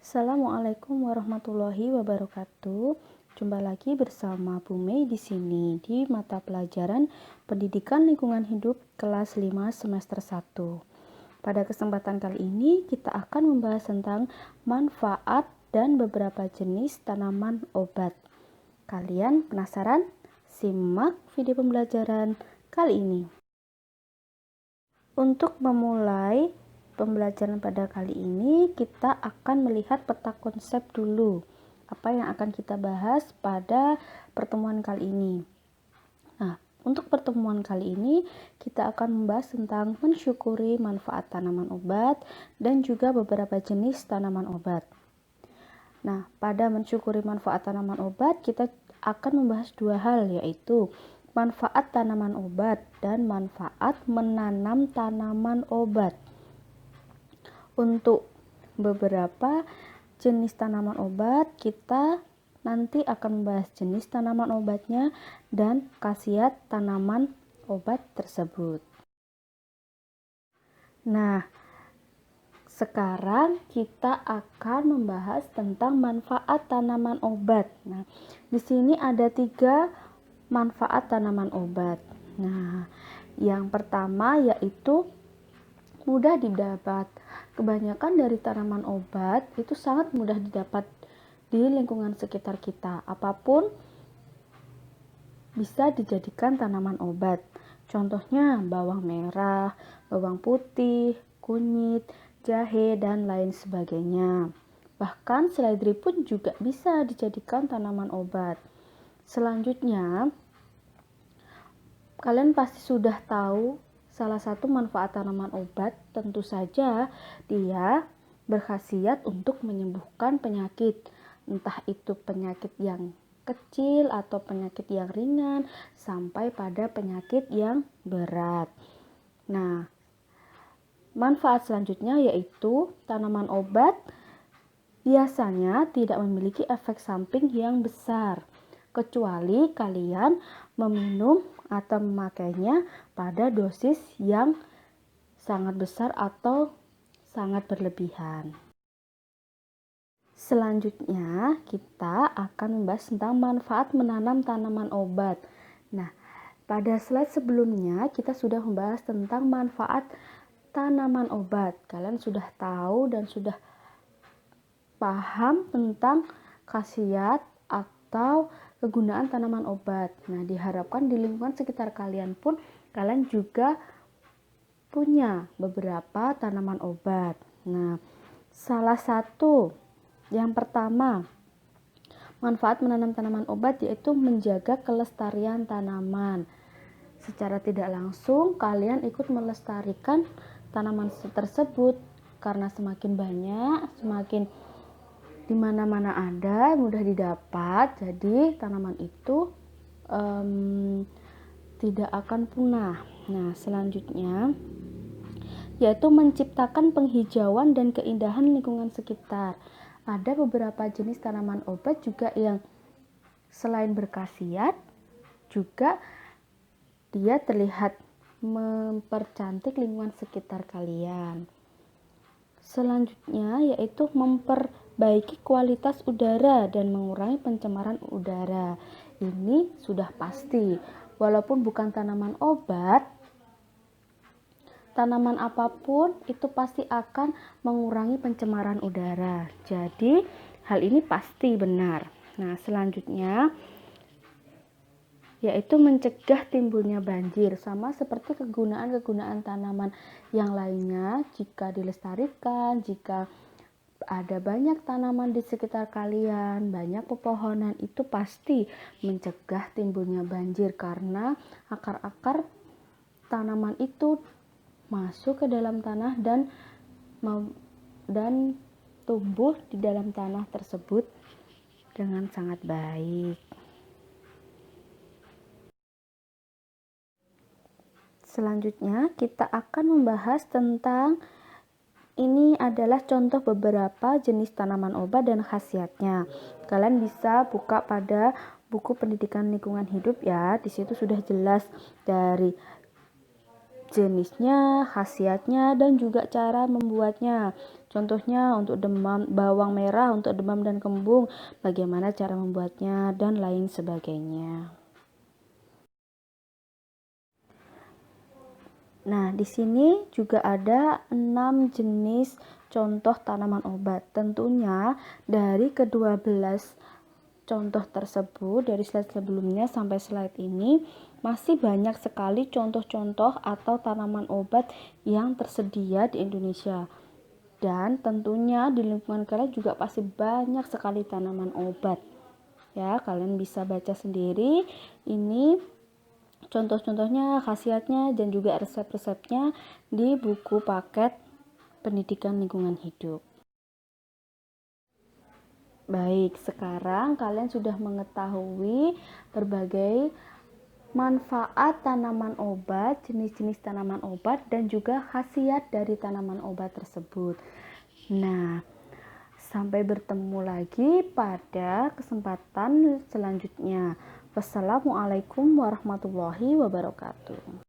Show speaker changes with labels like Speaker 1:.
Speaker 1: Assalamualaikum warahmatullahi wabarakatuh. Jumpa lagi bersama Bu Mei di sini di mata pelajaran Pendidikan Lingkungan Hidup kelas 5 semester 1. Pada kesempatan kali ini kita akan membahas tentang manfaat dan beberapa jenis tanaman obat. Kalian penasaran? Simak video pembelajaran kali ini. Untuk memulai pembelajaran pada kali ini, kita akan melihat peta konsep dulu. Apa yang akan kita bahas pada pertemuan kali ini. Nah, untuk pertemuan kali ini, kita akan membahas tentang mensyukuri manfaat tanaman obat dan juga beberapa jenis tanaman obat. Nah, pada mensyukuri manfaat tanaman obat, kita akan membahas dua hal, yaitu manfaat tanaman obat dan manfaat menanam tanaman obat. Untuk beberapa jenis tanaman obat, kita nanti akan membahas jenis tanaman obatnya dan khasiat tanaman obat tersebut. Nah, sekarang kita akan membahas tentang manfaat tanaman obat. Nah, di sini ada 3 manfaat tanaman obat. Nah, yang pertama yaitu mudah didapat. Kebanyakan dari tanaman obat itu sangat mudah didapat di lingkungan sekitar kita. Apapun bisa dijadikan tanaman obat. Contohnya bawang merah, bawang putih, kunyit, jahe, dan lain sebagainya. Bahkan seledri pun juga bisa dijadikan tanaman obat. Selanjutnya, kalian pasti sudah tahu salah satu manfaat tanaman obat, tentu saja dia berkhasiat untuk menyembuhkan penyakit, entah itu penyakit yang kecil atau penyakit yang ringan sampai pada penyakit yang berat. Nah, manfaat selanjutnya yaitu tanaman obat biasanya tidak memiliki efek samping yang besar, kecuali kalian meminum atau memakainya pada dosis yang sangat besar atau sangat berlebihan. Selanjutnya, kita akan membahas tentang manfaat menanam tanaman obat. Nah, pada slide sebelumnya kita sudah membahas tentang manfaat tanaman obat. Kalian sudah tahu dan sudah paham tentang khasiat atau kegunaan tanaman obat. Nah, diharapkan di lingkungan sekitar kalian pun kalian juga punya beberapa tanaman obat. Nah, salah satu yang pertama manfaat menanam tanaman obat yaitu menjaga kelestarian tanaman. Secara tidak langsung kalian ikut melestarikan tanaman tersebut karena semakin banyak, semakin di mana-mana ada, mudah didapat, jadi tanaman itu tidak akan punah. Nah, selanjutnya yaitu menciptakan penghijauan dan keindahan lingkungan sekitar. Ada beberapa jenis tanaman obat juga yang selain berkhasiat, juga dia terlihat mempercantik lingkungan sekitar kalian. Selanjutnya yaitu memperbaiki kualitas udara dan mengurangi pencemaran udara. Ini sudah pasti. Walaupun bukan tanaman obat, tanaman apapun itu pasti akan mengurangi pencemaran udara. Jadi, hal ini pasti benar. Nah, selanjutnya yaitu mencegah timbulnya banjir, sama seperti kegunaan-kegunaan tanaman yang lainnya. Jika dilestarikan, jika ada banyak tanaman di sekitar kalian, banyak pepohonan, itu pasti mencegah timbulnya banjir karena akar-akar tanaman itu masuk ke dalam tanah dan tumbuh di dalam tanah tersebut dengan sangat baik. Selanjutnya kita akan membahas tentang ini adalah contoh beberapa jenis tanaman obat dan khasiatnya. Kalian bisa buka pada buku Pendidikan Lingkungan Hidup ya. Di situ sudah jelas dari jenisnya, khasiatnya, dan juga cara membuatnya. Contohnya untuk demam, bawang merah untuk demam dan kembung, bagaimana cara membuatnya dan lain sebagainya. Nah, di sini juga ada 6 jenis contoh tanaman obat. Tentunya dari ke-12 contoh tersebut, dari slide sebelumnya sampai slide ini, masih banyak sekali contoh-contoh atau tanaman obat yang tersedia di Indonesia. Dan tentunya di lingkungan kalian juga pasti banyak sekali tanaman obat. Ya, kalian bisa baca sendiri. Ini contoh-contohnya, khasiatnya, dan juga resep-resepnya di buku paket pendidikan lingkungan hidup. Baik, sekarang kalian sudah mengetahui berbagai manfaat tanaman obat, jenis-jenis tanaman obat, dan juga khasiat dari tanaman obat tersebut. Nah, sampai bertemu lagi pada kesempatan selanjutnya. Wassalamualaikum warahmatullahi wabarakatuh.